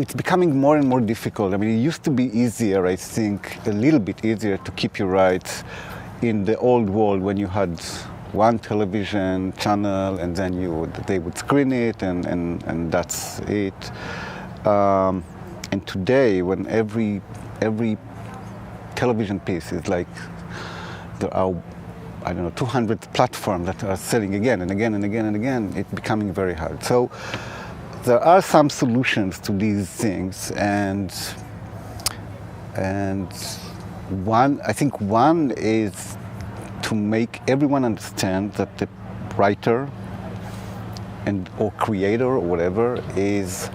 it's becoming more and more difficult. I mean, it used to be easier, I think, a little bit easier to keep your rights in the old world when you had one television channel and then they would screen it and that's it. And today, when every television piece is like, there are, I don't know, 200 platforms that are selling again and again and again and again, it's becoming very hard. So there are some solutions to these things, and I think one is to make everyone understand that the writer or creator or whatever is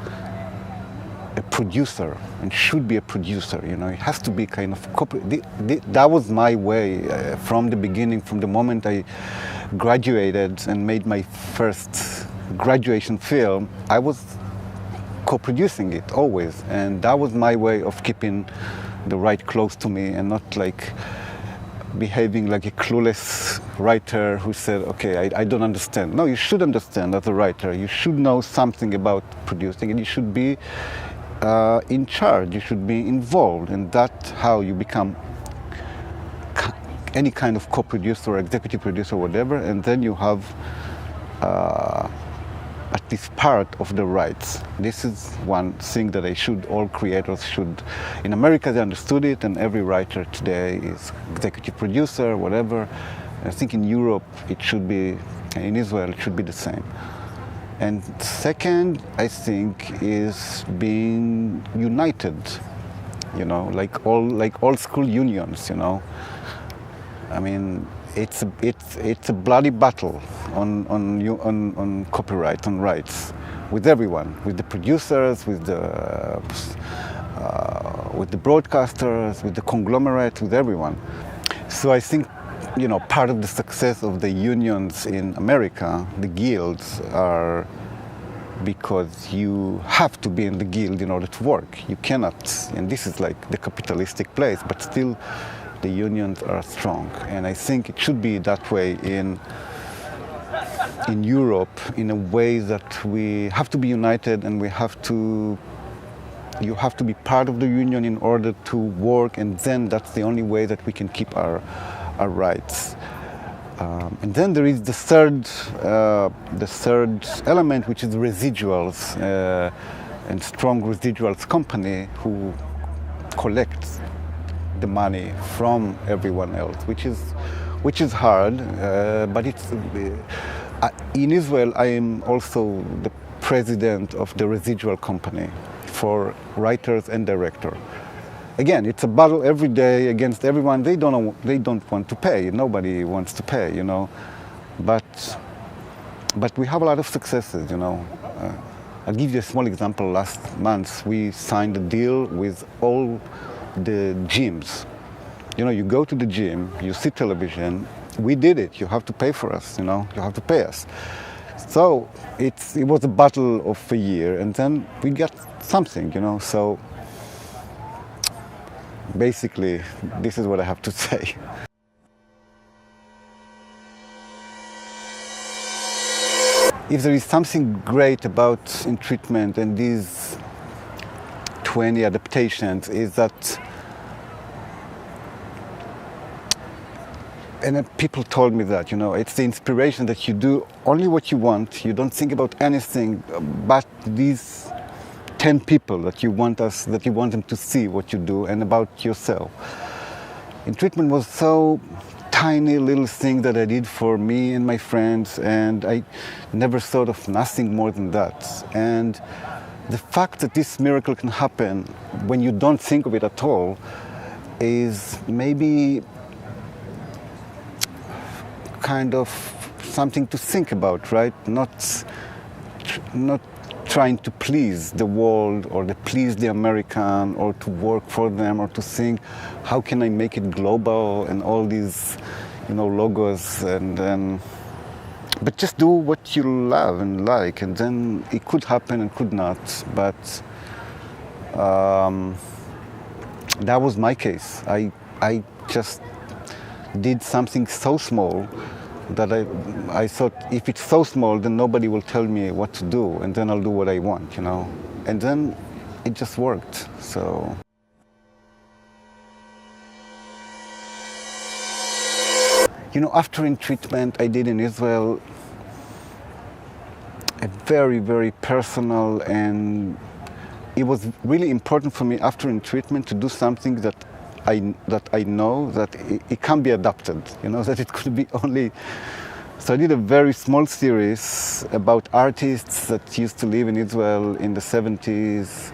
a producer and should be a producer. You know, it has to be kind of that was my way from the beginning, from the moment I graduated and made my first graduation film. I was co-producing it always, and that was my way of keeping the right close to me and not like behaving like a clueless writer who said, okay, I don't understand. No, you should understand as a writer. You should know something about producing, and you should be in charge. You should be involved, and that's how you become any kind of co-producer or executive producer or whatever, and then you have at least part of the rights. This is one thing that all creators should. In America they understood it, and every writer today is executive producer, whatever. I think in Europe it should be, in Israel it should be the same. And second, I think, is being united, you know, like old school unions, you know. I mean, it's a bloody battle on copyright, on rights, with everyone, with the producers, with the broadcasters, with the conglomerate, with everyone. So I think, you know, part of the success of the unions in America, the guilds, are because you have to be in the guild in order to work. You cannot, and this is like the capitalistic place, but still the unions are strong. And I think it should be that way in Europe, in a way that we have to be united, and you have to be part of the union in order to work, and then that's the only way that we can keep our rights. And then there is the third element, which is residuals, and strong residuals company who collects the money from everyone else, which is hard, but it's in Israel. I am also the president of the residual company for writers and directors. Again, it's a battle every day against everyone. They don't want to pay. Nobody wants to pay, you know. But we have a lot of successes, you know. I'll give you a small example. Last month, we signed a deal with all the gyms. You know, you go to the gym, you see television. We did it. You have to pay for us, you know. You have to pay us. So it was a battle of a year, and then we got something, you know. So basically, this is what I have to say. If there is something great about In Treatment and these 20 adaptations, is that, and people told me that, you know, it's the inspiration that you do only what you want, you don't think about anything but these 10 people that you want them to see what you do, and about yourself. In Treatment was so tiny little thing that I did for me and my friends, and I never thought of nothing more than that. And the fact that this miracle can happen when you don't think of it at all is maybe kind of something to think about, right? Not trying to please the world or to please the American or to work for them or to think, how can I make it global and all these, you know, logos, and but just do what you love and like, and then it could happen and could not. But that was my case. I just did something so small that I thought, if it's so small, then nobody will tell me what to do, and then I'll do what I want, you know. And then it just worked. So. You know, after in treatment, I did in Israel a very, very personal, and it was really important for me after in treatment to do something that I know that it can be adapted, you know, that it could be only. So I did a very small series about artists that used to live in Israel in the 70s.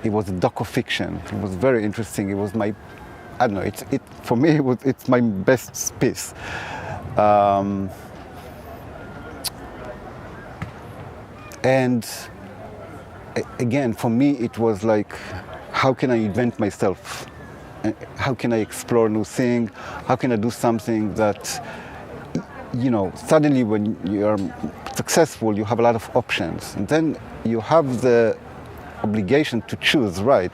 It was a docu-fiction. It was very interesting. It was my, I don't know, for me, it's my best piece. And again, for me, it was like, how can I invent myself? How can I explore new things? How can I do something that, you know, suddenly when you're successful, you have a lot of options. And then you have the obligation to choose right?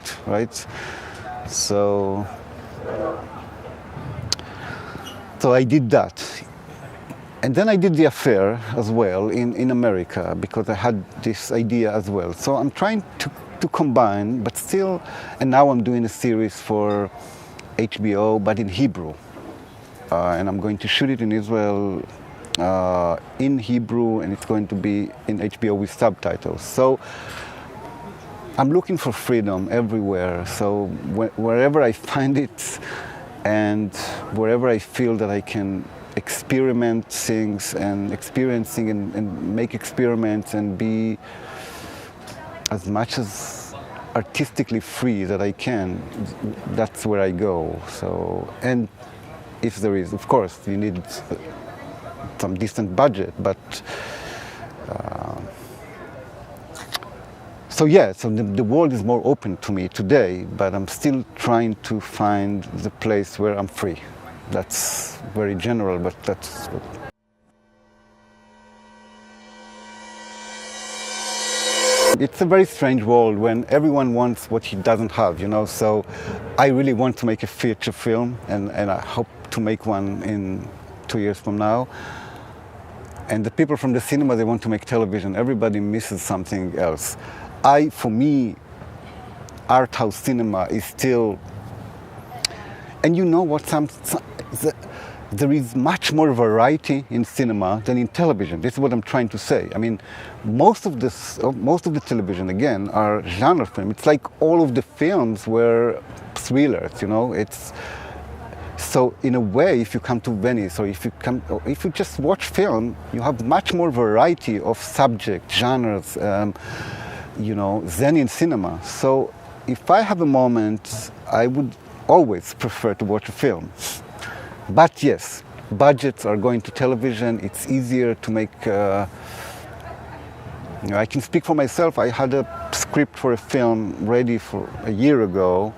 So I did that. And then I did The Affair as well in America, because I had this idea as well. So I'm trying to combine, but still, and now I'm doing a series for HBO, but in Hebrew. And I'm going to shoot it in Israel in Hebrew, and it's going to be in HBO with subtitles. So I'm looking for freedom everywhere. So wherever I find it, and wherever I feel that I can experiment things and experiencing and make experiments and be as much as artistically free that I can, that's where I go. So, and if there is, of course, you need some decent budget, but so the world is more open to me today, but I'm still trying to find the place where I'm free. That's very general, but that's what. It's a very strange world when everyone wants what he doesn't have, you know, so I really want to make a feature film, and I hope to make one in 2 years from now. And the people from the cinema, they want to make television. Everybody misses something else. For me, art house cinema is still, and you know what, there is much more variety in cinema than in television. This is what I'm trying to say. I mean, most of the television, again, are genre film. It's like all of the films were thrillers, you know. So in a way, if you come to Venice, or if you just watch film, you have much more variety of subject, genres, you know, than in cinema. So if I have a moment, I would always prefer to watch a film. But yes, budgets are going to television. It's easier to make, you know, I can speak for myself. I had a script for a film ready for a year ago,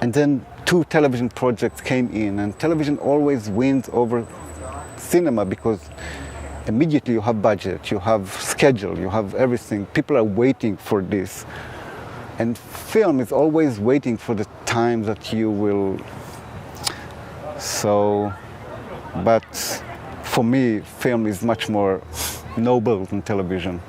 and then 2 television projects came in, and television always wins over cinema because immediately you have budget, you have schedule, you have everything. People are waiting for this. And film is always waiting for the time that you will. So, but for me, film is much more noble than television.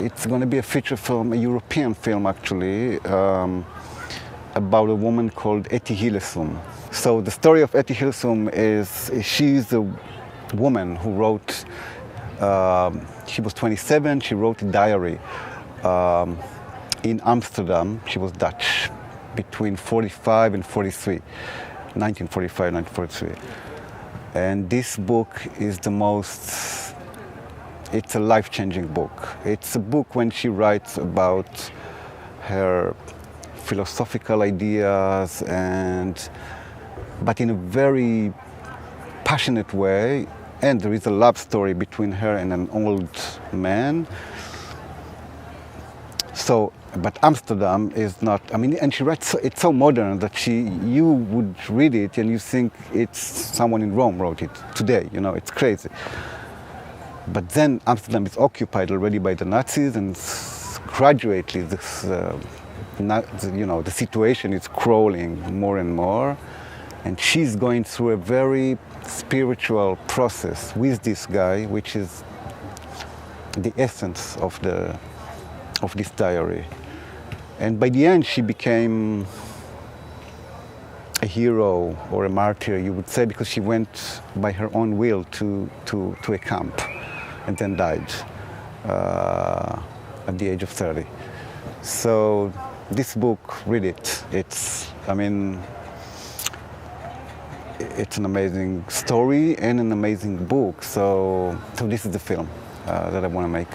It's going to be a feature film, a European film actually, about a woman called Etty Hillesum. So the story of Etty Hillesum is she's a woman who wrote, she was 27, she wrote a diary in Amsterdam. She was Dutch, between 45 and 43, 1945, 1943. And this book is it's a life-changing book. It's a book when she writes about her philosophical ideas, but in a very passionate way. And there is a love story between her and an old man. So, but Amsterdam is not, I mean, and she writes, it's so modern that you would read it and you think it's someone in Rome wrote it today, you know, it's crazy. But then Amsterdam is occupied already by the Nazis, and gradually this, you know, the situation is crawling more and more. And she's going through a very spiritual process with this guy, which is the essence of this diary. And by the end, she became a hero or a martyr, you would say, because she went by her own will to a camp and then died at the age of 30. So this book, read it. It's an amazing story and an amazing book. So this is the film that I want to make.